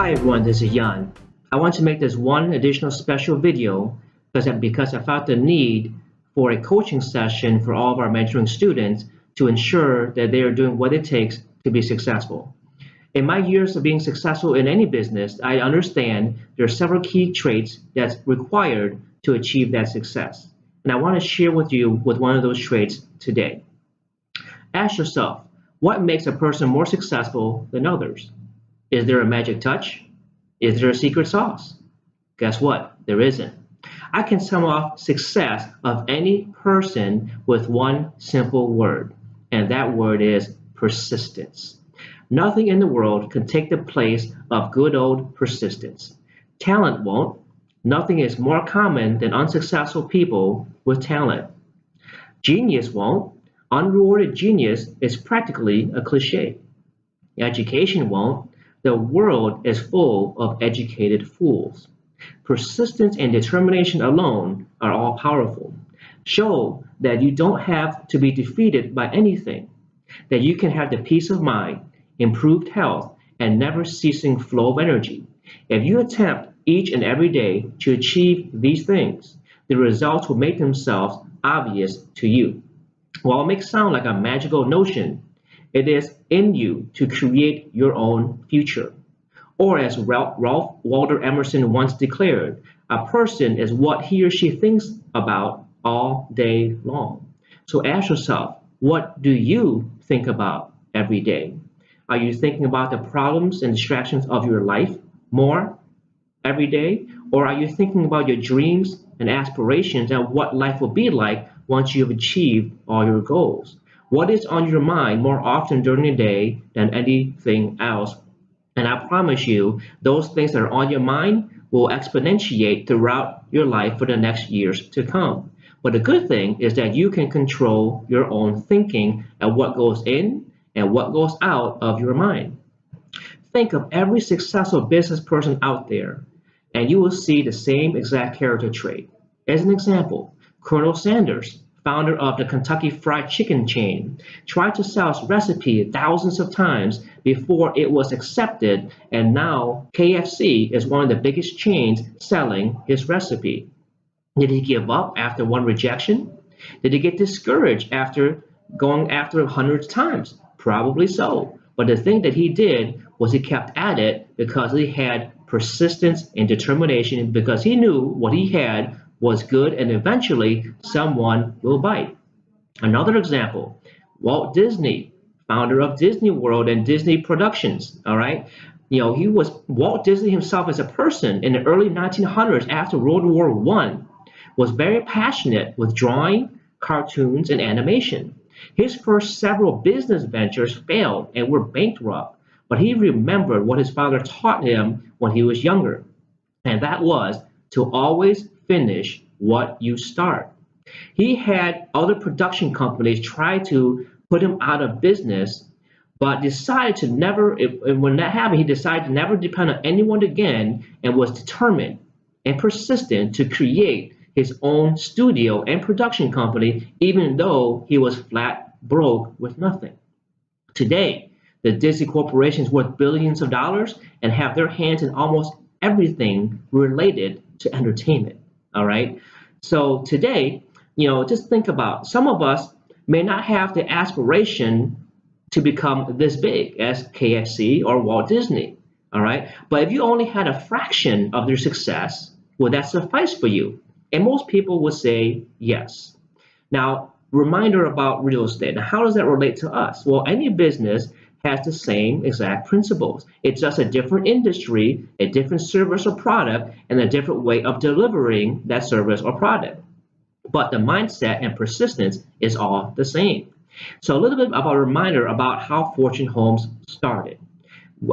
Hi everyone, this is Jan. I want to make this one additional special video because I felt the need for a coaching session for all of our mentoring students to ensure that they are doing what it takes to be successful. In my years of being successful in any business, I understand there are several key traits that's required to achieve that success. And I want to share with you with one of those traits today. Ask yourself, what makes a person more successful than others? Is there a magic touch? Is there a secret sauce? Guess what? There isn't. I can sum up success of any person with one simple word, and that word is persistence. Nothing in the world can take the place of good old persistence. Talent won't. Nothing is more common than unsuccessful people with talent. Genius won't. Unrewarded genius is practically a cliche. Education won't. The world is full of educated fools. Persistence and determination alone are all powerful. Show that you don't have to be defeated by anything, that you can have the peace of mind, improved health, and never ceasing flow of energy. If you attempt each and every day to achieve these things, the results will make themselves obvious to you. While it may sound like a magical notion, it is in you to create your own future. Or, as Ralph Waldo Emerson once declared, a person is what he or she thinks about all day long. So ask yourself, what do you think about every day? Are you thinking about the problems and distractions of your life more every day? Or are you thinking about your dreams and aspirations and what life will be like once you have achieved all your goals? What is on your mind more often during the day than anything else? And I promise you, those things that are on your mind will exponentiate throughout your life for the next years to come. But the good thing is that you can control your own thinking and what goes in and what goes out of your mind. Think of every successful business person out there, and you will see the same exact character trait. As an example, Colonel Sanders, founder of the Kentucky Fried Chicken chain, tried to sell his recipe thousands of times before it was accepted, and now KFC is one of the biggest chains selling his recipe. Did he give up after one rejection? Did he get discouraged after going after it hundreds of times? Probably so. But the thing that he did was he kept at it because he had persistence and determination because he knew what he had was good and eventually someone will bite. Another example, Walt Disney, founder of Disney World and Disney Productions, all right? He was Walt Disney himself as a person in the early 1900s after World War I was very passionate with drawing, cartoons, and animation. His first several business ventures failed and were bankrupt, but he remembered what his father taught him when he was younger, and that was to always finish what you start. He had other production companies try to put him out of business, but decided to never, when that happened, he decided to never depend on anyone again and was determined and persistent to create his own studio and production company, even though he was flat broke with nothing. Today, the Disney Corporation is worth billions of dollars and have their hands in almost everything related to entertainment. All right. So today, just think about some of us may not have the aspiration to become this big as KFC or Walt Disney. All right. But if you only had a fraction of their success, would that suffice for you? And most people would say yes. Now, reminder about real estate. Now, how does that relate to us? Well, any business has the same exact principles. It's just a different industry, a different service or product, and a different way of delivering that service or product. But the mindset and persistence is all the same. So a little bit about a reminder about how Fortune Homes started.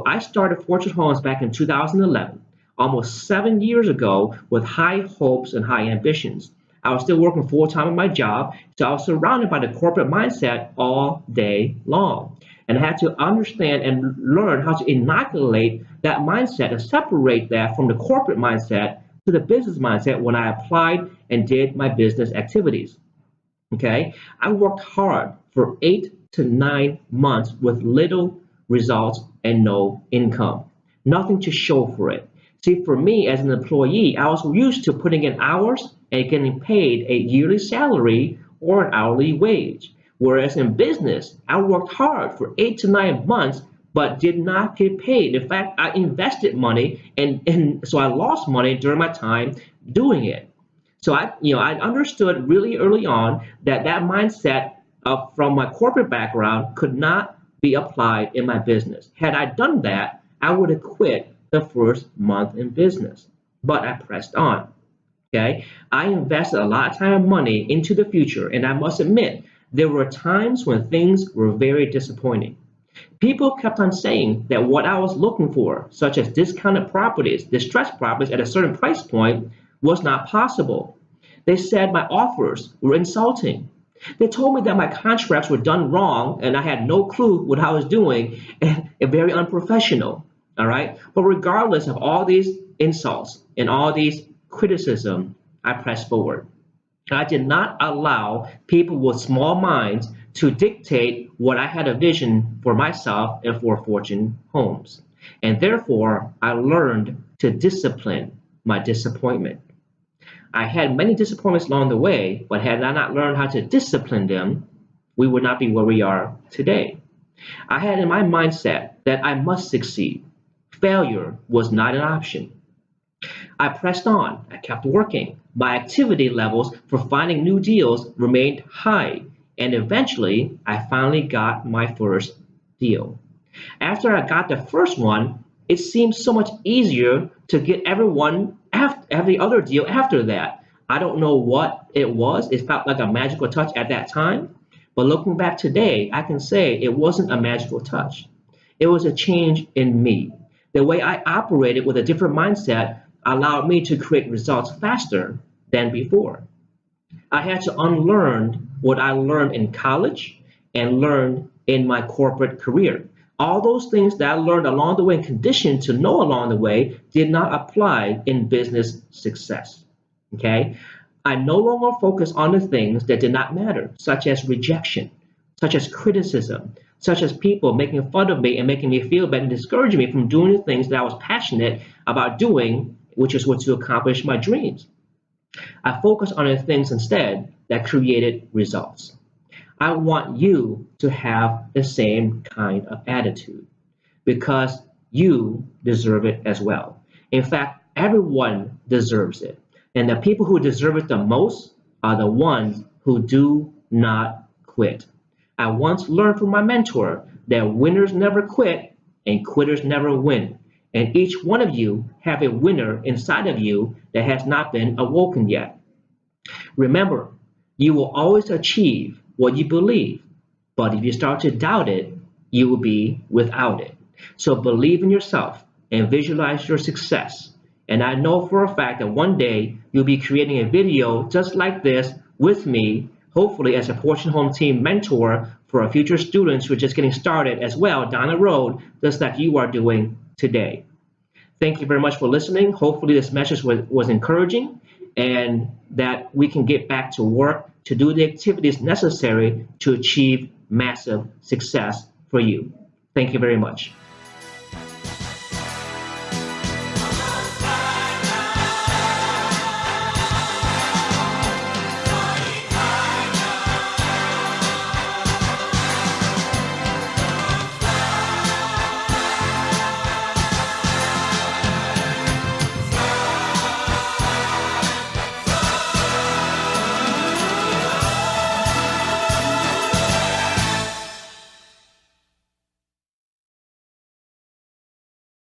I started Fortune Homes back in 2011, almost 7 years ago, with high hopes and high ambitions. I was still working full time in my job, so I was surrounded by the corporate mindset all day long. And I had to understand and learn how to inoculate that mindset and separate that from the corporate mindset to the business mindset when I applied and did my business activities. Okay, I worked hard for 8 to 9 months with little results and no income. nothing to show for it. See, for me as an employee, I was used to putting in hours and getting paid a yearly salary or an hourly wage. Whereas in business, I worked hard for 8 to 9 months but did not get paid. In fact, I invested money and so I lost money during my time doing it. So I understood really early on that that mindset from my corporate background could not be applied in my business. Had I done that, I would have quit the first month in business. But I pressed on. Okay, I invested a lot of time and money into the future, and I must admit there were times when things were very disappointing. People kept on saying that what I was looking for, such as discounted properties, distressed properties at a certain price point, was not possible. They said my offers were insulting. They told me that my contracts were done wrong and I had no clue what I was doing and very unprofessional. All right. But regardless of all these insults and all these criticism, I pressed forward. I did not allow people with small minds to dictate what I had a vision for myself and for Fortune Homes. And therefore, I learned to discipline my disappointment. I had many disappointments along the way, but had I not learned how to discipline them, we would not be where we are today. I had in my mindset that I must succeed. Failure was not an option. I pressed on. I kept working. My activity levels for finding new deals remained high, and eventually I finally got my first deal. After I got the first one, it seemed so much easier to get every other deal after that. I don't know what it was. It felt like a magical touch at that time. But looking back today, I can say it wasn't a magical touch. It was a change in me. The way I operated with a different mindset allowed me to create results faster than before. I had to unlearn what I learned in college and learned in my corporate career. All those things that I learned along the way and conditioned to know along the way did not apply in business success. Okay? I no longer focus on the things that did not matter, such as rejection, such as criticism, such as people making fun of me and making me feel bad and discouraging me from doing the things that I was passionate about doing, which is what to accomplish my dreams. I focus on the things instead that created results. I want you to have the same kind of attitude because you deserve it as well. In fact, everyone deserves it. And the people who deserve it the most are the ones who do not quit. I once learned from my mentor that winners never quit and quitters never win. And each one of you have a winner inside of you that has not been awoken yet. Remember, you will always achieve what you believe, but if you start to doubt it, you will be without it. So believe in yourself and visualize your success. And I know for a fact that one day you'll be creating a video just like this with me, hopefully as a Fortune Home Team mentor for our future students who are just getting started as well down the road, just like you are doing today. Thank you very much for listening. Hopefully this message was encouraging and that we can get back to work to do the activities necessary to achieve massive success for you. Thank you very much.